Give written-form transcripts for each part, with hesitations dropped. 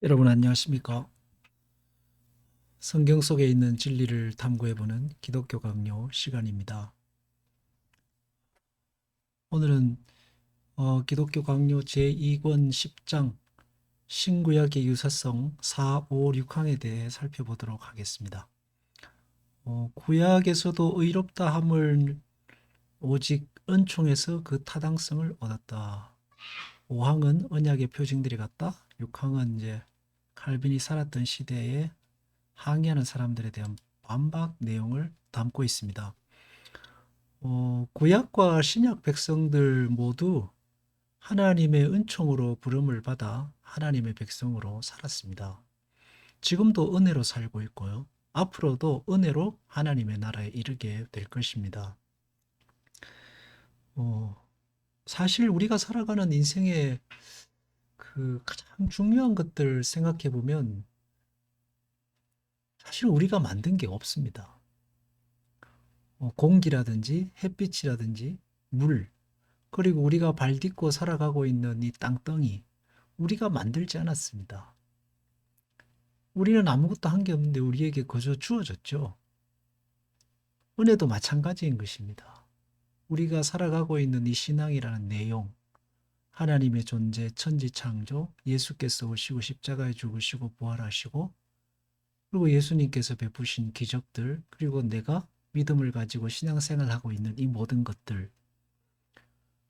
여러분 안녕하십니까? 성경 속에 있는 진리를 탐구해보는 기독교 강요 시간입니다. 오늘은 기독교 강요 제2권 10장 신구약의 유사성 4, 5, 6항에 대해 살펴보도록 하겠습니다. 구약에서도 의롭다 함을 오직 은총에서 그 타당성을 얻었다. 5항은 언약의 표징들이 같다. 6항은 이제 칼빈이 살았던 시대에 항의하는 사람들에 대한 반박 내용을 담고 있습니다. 구약과 신약 백성들 모두 하나님의 은총으로 부름을 받아 하나님의 백성으로 살았습니다. 지금도 은혜로 살고 있고요. 앞으로도 은혜로 하나님의 나라에 이르게 될 것입니다. 어, 사실 우리가 살아가는 인생의 그 가장 중요한 것들 생각해 보면 사실 우리가 만든 게 없습니다. 공기라든지 햇빛이라든지 물, 그리고 우리가 발 딛고 살아가고 있는 이 땅덩이, 우리가 만들지 않았습니다. 우리는 아무것도 한 게 없는데 우리에게 거저 주어졌죠. 은혜도 마찬가지인 것입니다. 우리가 살아가고 있는 이 신앙이라는 내용, 하나님의 존재, 천지창조, 예수께서 오시고 십자가에 죽으시고 부활하시고, 그리고 예수님께서 베푸신 기적들, 그리고 내가 믿음을 가지고 신앙생활하고 있는 이 모든 것들,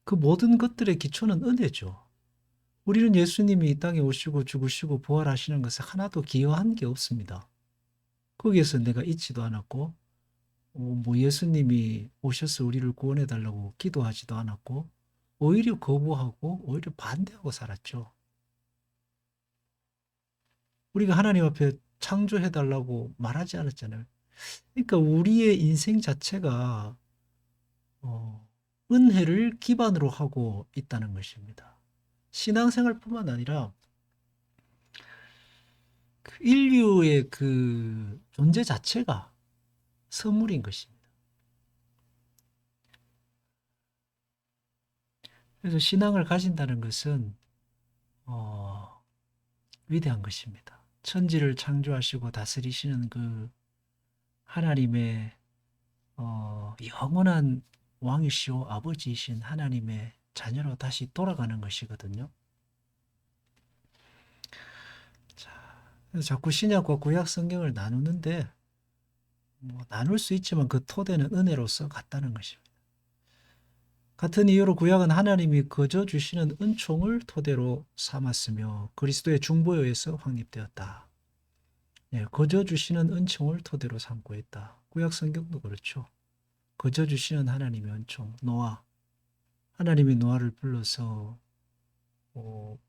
그 모든 것들의 기초는 은혜죠. 우리는 예수님이 이 땅에 오시고 죽으시고 부활하시는 것을 하나도 기여한 게 없습니다. 거기에서 내가 잊지도 않았고, 뭐 예수님이 오셔서 우리를 구원해 달라고 기도하지도 않았고, 오히려 거부하고 오히려 반대하고 살았죠. 우리가 하나님 앞에 창조해 달라고 말하지 않았잖아요. 그러니까 우리의 인생 자체가 은혜를 기반으로 하고 있다는 것입니다. 신앙생활뿐만 아니라 그 인류의 그 존재 자체가 선물인 것입니다. 그래서 신앙을 가진다는 것은 어, 위대한 것입니다. 천지를 창조하시고 다스리시는 그 하나님의 영원한 왕이시오 아버지이신 하나님의 자녀로 다시 돌아가는 것이거든요. 자, 그래서 자꾸 신약과 구약 성경을 나누는데 뭐 나눌 수 있지만 그 토대는 은혜로서 같다는 것입니다. 같은 이유로 구약은 하나님이 거저 주시는 은총을 토대로 삼았으며 그리스도의 중보에 의해서 확립되었다. 예, 거저 주시는 은총을 토대로 삼고 있다. 구약 성경도 그렇죠. 거저 주시는 하나님의 은총, 노아. 하나님이 노아를 불러서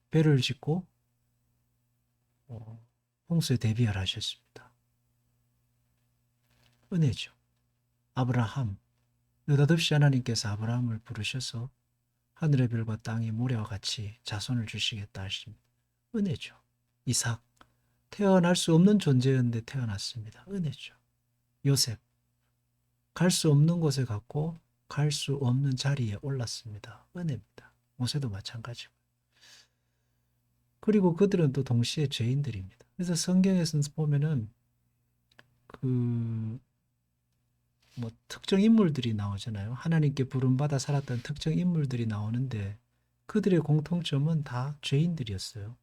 배를 짓고 홍수에 대비하라 하셨습니다. 은혜죠. 아브라함, 느닷없이 하나님께서 아브라함을 부르셔서 하늘의 별과 땅의 모래와 같이 자손을 주시겠다 하십니다. 은혜죠. 이삭, 태어날 수 없는 존재였는데 태어났습니다. 은혜죠. 요셉, 갈 수 없는 곳에 갔고 갈 수 없는 자리에 올랐습니다. 은혜입니다. 모세도 마찬가지고. 그리고 그들은 또 동시에 죄인들입니다. 그래서 성경에서 보면은 그 뭐 특정 인물들이 나오잖아요. 하나님께 부름받아 살았던 특정 인물들이 나오는데 그들의 공통점은 다 죄인들이었어요.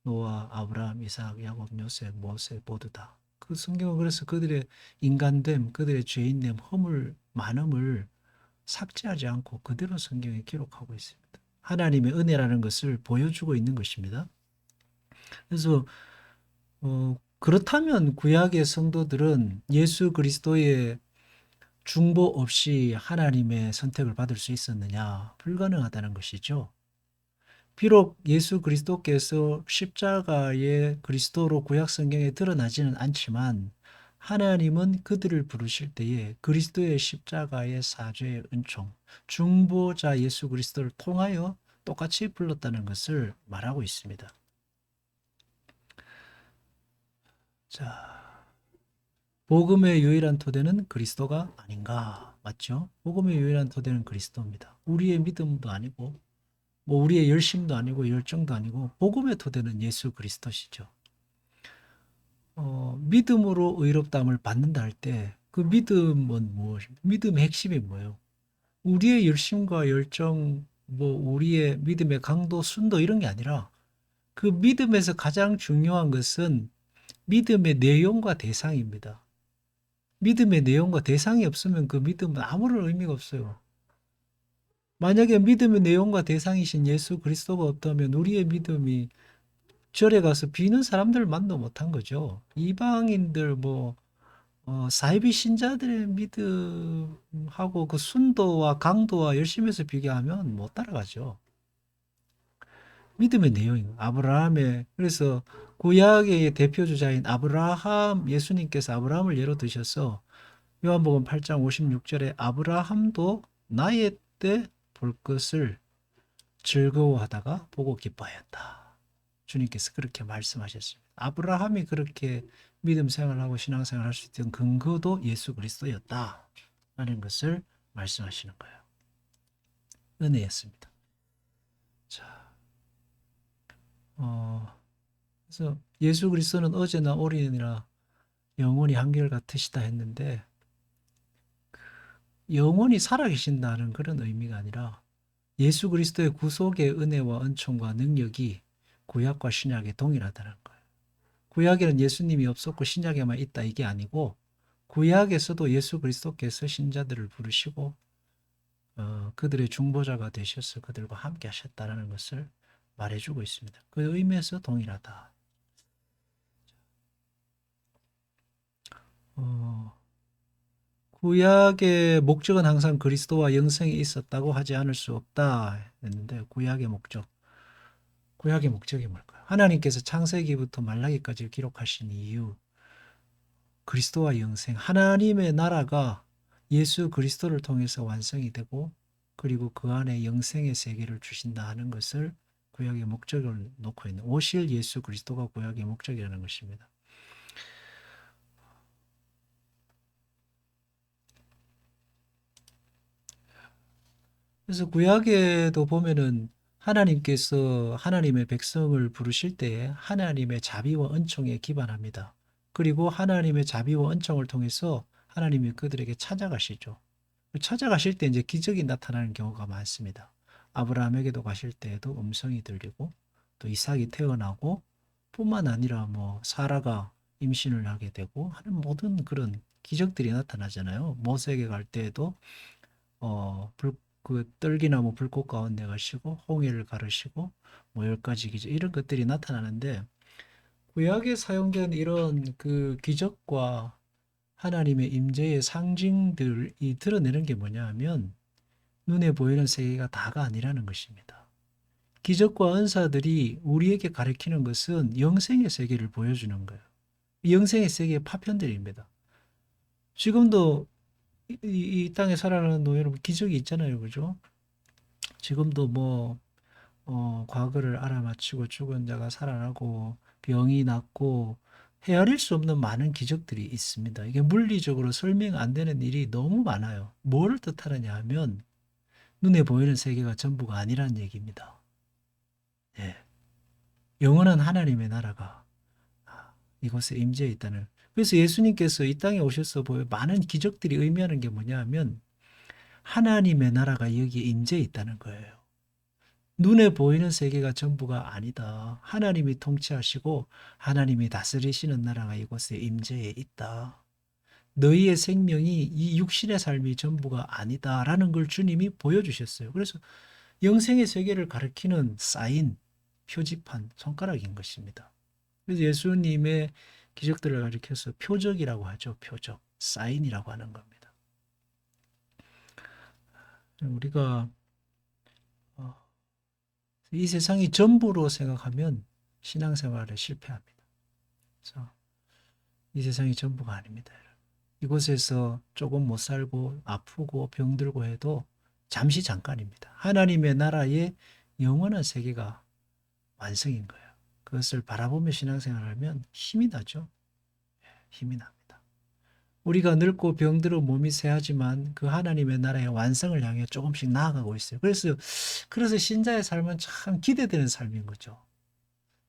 노아, 아브라함, 이삭, 야곱, 요셉, 모세 모두 다. 그 성경은 그래서 그들의 인간됨, 그들의 죄인됨, 허물, 많음을 삭제하지 않고 그대로 성경에 기록하고 있습니다. 하나님의 은혜라는 것을 보여주고 있는 것입니다. 그래서 그렇다면 구약의 성도들은 예수 그리스도의 중보 없이 하나님의 선택을 받을 수 있었느냐? 불가능하다는 것이죠. 비록 예수 그리스도께서 십자가의 그리스도로 구약 성경에 드러나지는 않지만 하나님은 그들을 부르실 때에 그리스도의 십자가의 사죄의 은총, 중보자 예수 그리스도를 통하여 똑같이 불렀다는 것을 말하고 있습니다. 자, 복음의 유일한 토대는 그리스도가 아닌가? 맞죠? 복음의 유일한 토대는 그리스도입니다. 우리의 믿음도 아니고 뭐 우리의 열심도 아니고 열정도 아니고 복음의 토대는 예수 그리스도시죠. 믿음으로 의롭다함을 받는다 할 때 그 믿음은 무엇입니까? 믿음의 핵심이 뭐예요? 우리의 열심과 열정, 뭐 우리의 믿음의 강도, 순도 이런 게 아니라 그 믿음에서 가장 중요한 것은 믿음의 내용과 대상입니다. 믿음의 내용과 대상이 없으면 그 믿음은 아무런 의미가 없어요. 만약에 믿음의 내용과 대상이신 예수 그리스도가 없다면 우리의 믿음이 절에 가서 비는 사람들을 만도 못한 거죠. 이방인들 사이비 신자들의 믿음하고 그 순도와 강도와 열심에서 비교하면 못 따라가죠. 믿음의 내용인 아브라함의 그래서 구약의 대표 주자인 아브라함 예수님께서 아브라함을 예로 드셔서 요한복음 8장 56절에 아브라함도 나의 때 볼 것을 즐거워하다가 보고 기뻐하였다. 주님께서 그렇게 말씀하셨습니다. 아브라함이 그렇게 믿음 생활하고 신앙생활 할 수 있던 근거도 예수 그리스도였다. 라는 것을 말씀하시는 거예요. 은혜였습니다. 자, 그래서 예수 그리스도는 어제나 오늘이나 영원히 한결같으시다 했는데 영원히 살아계신다는 그런 의미가 아니라 예수 그리스도의 구속의 은혜와 은총과 능력이 구약과 신약에 동일하다는 거예요. 구약에는 예수님이 없었고 신약에만 있다 이게 아니고 구약에서도 예수 그리스도께서 신자들을 부르시고 그들의 중보자가 되셔서 그들과 함께 하셨다는 것을 말해주고 있습니다. 그 의미에서 동일하다. 구약의 목적은 항상 그리스도와 영생이 있었다고 하지 않을 수 없다 했는데 구약의 목적이 뭘까요? 하나님께서 창세기부터 말라기까지 기록하신 이유 그리스도와 영생, 하나님의 나라가 예수 그리스도를 통해서 완성이 되고 그리고 그 안에 영생의 세계를 주신다 하는 것을 구약의 목적을 놓고 있는 오실 예수 그리스도가 구약의 목적이라는 것입니다. 그래서 구약에도 보면은 하나님께서 하나님의 백성을 부르실 때에 하나님의 자비와 은총에 기반합니다. 그리고 하나님의 자비와 은총을 통해서 하나님이 그들에게 찾아가시죠. 찾아가실 때 이제 기적이 나타나는 경우가 많습니다. 아브라함에게도 가실 때에도 음성이 들리고 또 이삭이 태어나고 뿐만 아니라 사라가 임신을 하게 되고 하는 모든 그런 기적들이 나타나잖아요. 모세에게 갈 때에도 그 떨기나무 불꽃 가운데 가시고 홍해를 가르시고 열 가지 기적 이런 것들이 나타나는데 구약에 사용된 이런 그 기적과 하나님의 임재의 상징들이 드러내는 게 뭐냐 하면 눈에 보이는 세계가 다가 아니라는 것입니다. 기적과 은사들이 우리에게 가리키는 것은 영생의 세계를 보여주는 거예요. 영생의 세계의 파편들입니다. 지금도 이 땅에 살아가는 여러분 기적이 있잖아요. 그죠? 지금도 과거를 알아맞히고 죽은 자가 살아나고 병이 낫고 헤아릴 수 없는 많은 기적들이 있습니다. 이게 물리적으로 설명 안 되는 일이 너무 많아요. 뭐를 뜻하느냐 하면 눈에 보이는 세계가 전부가 아니라는 얘기입니다. 예. 영원한 하나님의 나라가 이곳에 임재해 있다는. 그래서 예수님께서 이 땅에 오셔서 보여 많은 기적들이 의미하는 게 뭐냐 하면 하나님의 나라가 여기에 임재해 있다는 거예요. 눈에 보이는 세계가 전부가 아니다. 하나님이 통치하시고 하나님이 다스리시는 나라가 이곳에 임재해 있다. 너희의 생명이 이 육신의 삶이 전부가 아니다라는 걸 주님이 보여주셨어요. 그래서 영생의 세계를 가리키는 사인, 표지판, 손가락인 것입니다. 그래서 예수님의 기적들을 가리켜서 표적이라고 하죠. 표적, 사인이라고 하는 겁니다. 우리가 이 세상이 전부로 생각하면 신앙생활에 실패합니다. 그래서 이 세상이 전부가 아닙니다. 이곳에서 조금 못 살고 아프고 병들고 해도 잠시 잠깐입니다. 하나님의 나라의 영원한 세계가 완성인 거예요. 그것을 바라보며 신앙생활을 하면 힘이 나죠. 힘이 납니다. 우리가 늙고 병들어 몸이 쇠하지만 그 하나님의 나라의 완성을 향해 조금씩 나아가고 있어요. 그래서 신자의 삶은 참 기대되는 삶인 거죠.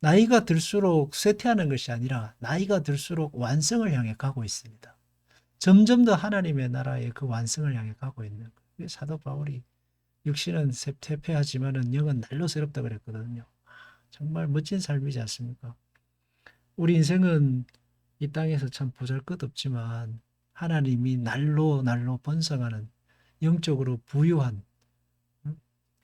나이가 들수록 쇠퇴하는 것이 아니라 나이가 들수록 완성을 향해 가고 있습니다. 점점 더 하나님의 나라의 그 완성을 향해 가고 있는 거예요. 사도 바울이 육신은 쇠퇴하지만은 영은 날로 새롭다 그랬거든요. 정말 멋진 삶이지 않습니까? 우리 인생은 이 땅에서 참 보잘것없지만 하나님이 날로 날로 번성하는 영적으로 부유한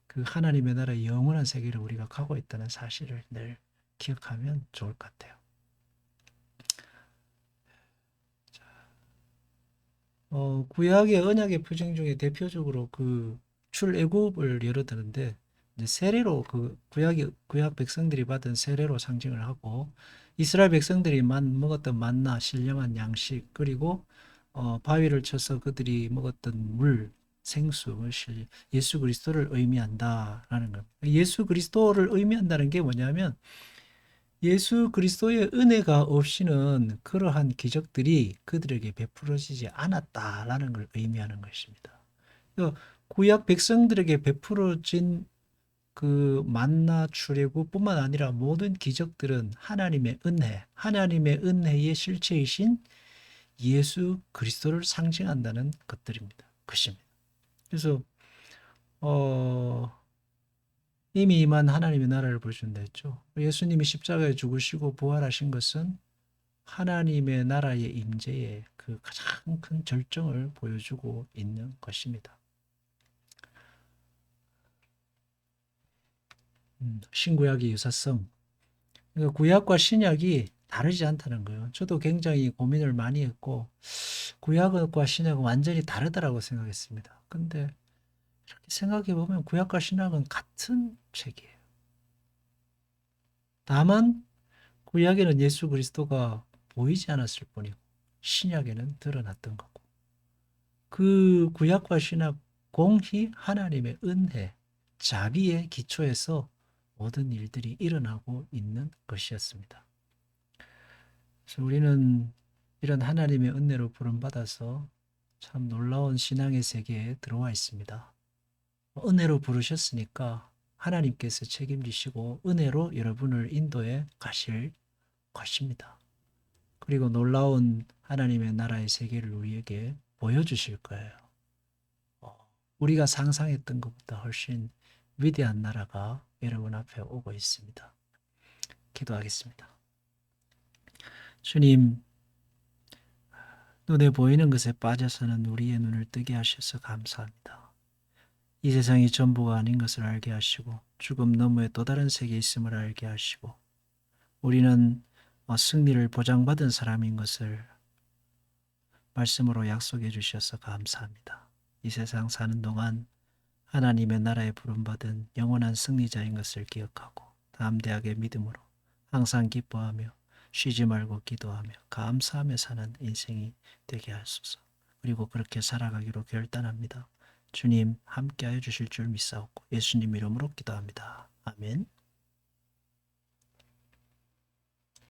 그 하나님의 나라의 영원한 세계를 우리가 가고 있다는 사실을 늘 기억하면 좋을 것 같아요. 구약의 언약의 표징 중에 대표적으로 그 출애굽을 예로 드는데 이제 세례로 그 구약 백성들이 받은 세례로 상징을 하고 이스라엘 백성들이 먹었던 만나 신령한 양식 그리고 바위를 쳐서 그들이 먹었던 물 생수 예수 그리스도를 의미한다라는 겁니다. 예수 그리스도를 의미한다는 게 뭐냐면 예수 그리스도의 은혜가 없이는 그러한 기적들이 그들에게 베풀어지지 않았다라는 걸 의미하는 것입니다. 구약 백성들에게 베풀어진 그 만나 출애굽뿐만 아니라 모든 기적들은 하나님의 은혜의 실체이신 예수 그리스도를 상징한다는 것입니다. 그래서 어, 이미 임한 하나님의 나라를 보여준다 했죠. 예수님이 십자가에 죽으시고 부활하신 것은 하나님의 나라의 임재의 그 가장 큰 절정을 보여주고 있는 것입니다. 신구약의 유사성. 그러니까 구약과 신약이 다르지 않다는 거예요. 저도 굉장히 고민을 많이 했고 구약과 신약은 완전히 다르다라고 생각했습니다. 근데 이렇게 생각해 보면 구약과 신약은 같은 책이에요. 다만 구약에는 예수 그리스도가 보이지 않았을 뿐이고 신약에는 드러났던 거고 그 구약과 신약 공히 하나님의 은혜, 자비의 기초에서 모든 일들이 일어나고 있는 것이었습니다. 그래서 우리는 이런 하나님의 은혜로 부름받아서 참 놀라운 신앙의 세계에 들어와 있습니다. 은혜로 부르셨으니까 하나님께서 책임지시고 은혜로 여러분을 인도해 가실 것입니다. 그리고 놀라운 하나님의 나라의 세계를 우리에게 보여주실 거예요. 우리가 상상했던 것보다 훨씬 위대한 나라가 여러분 앞에 오고 있습니다. 기도하겠습니다. 주님, 눈에 보이는 것에 빠져서는 우리의 눈을 뜨게 하셔서 감사합니다. 이 세상이 전부가 아닌 것을 알게 하시고 죽음 너머에 또 다른 세계에 있음을 알게 하시고 우리는 승리를 보장받은 사람인 것을 말씀으로 약속해 주셔서 감사합니다. 이 세상 사는 동안 하나님의 나라에 부름받은 영원한 승리자인 것을 기억하고 담대하게 믿음으로 항상 기뻐하며 쉬지 말고 기도하며 감사하며 사는 인생이 되게 하소서. 그리고 그렇게 살아가기로 결단합니다. 주님 함께하여 주실 줄 믿사옵고 예수님 이름으로 기도합니다. 아멘.